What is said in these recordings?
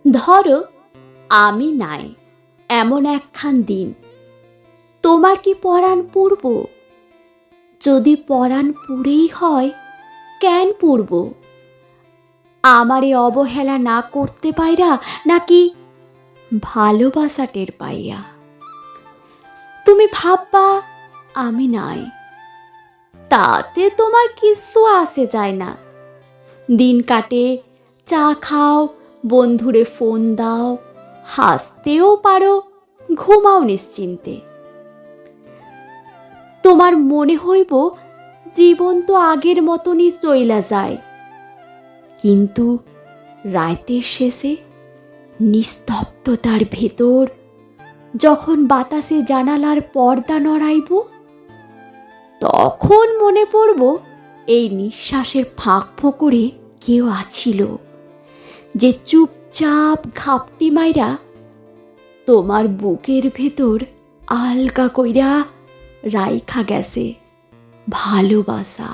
ধরো আমি নাই এমন একখান দিন, তোমার কি পরাণ পুরব? যদি পরাণ পুরেই হয়, কেন পুরব? আমারে অবহেলা না করতে পাইরা, নাকি ভালোবাসা টের পাইয়া? তুমি ভাববা আমি নাই, তাতে তোমার কিচ্ছু আসে যায় না। দিন কাটে, চা খাও, বন্ধুরে ফোন দাও, হাসতেও পারো, ঘুমাও নিশ্চিন্তে। তোমার মনে হইব জীবন তো আগের মতনই চইলা যায়, কিন্তু রাতের শেষে নিস্তব্ধতার ভেতর যখন বাতাসে জানালার পর্দা নড়াইব, তখন মনে পড়ব এই নিঃশ্বাসের ফাঁক ফোকরে কেউ আছিল, যে চুপচাপ ঘাপটি মাইরা তোমার বুকের ভেতর আলগা কইরা রাইখা গেছে ভালোবাসা।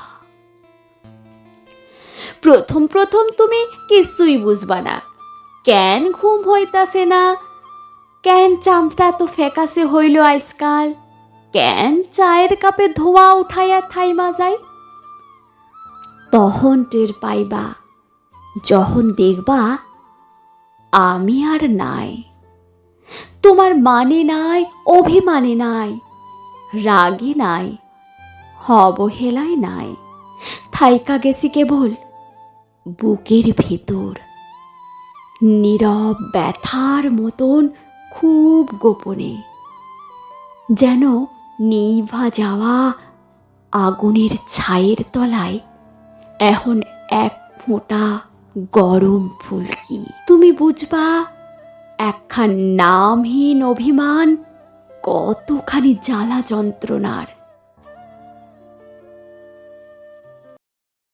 প্রথম প্রথম তুমি কিছুই বুঝবা না, কেন ঘুম হইতাছে না, কেন চাঁদটা তো ফ্যাকাশে হইল আজকাল, কেন চায়ের কাপে ধোয়া উঠাইয়া থাইমা যায়। তখন টের পাইবা যখন দেখবা আমি আর নাই। তোমার মানে নাই, অভিমানে নাই, রাগে নাই, অবহেলায় নাই, থাইকা গেছি কেবল বুকের ভেতর, নীরব ব্যথার মতন, খুব গোপনে, যেন নিভা যাওয়া আগুনের ছায়ের তলায় এখন এক ফোঁটা গরম ফুলকি। তুমি বুঝবা একখান নামহীন অভিমান কতখানি জ্বালা যন্ত্রণার।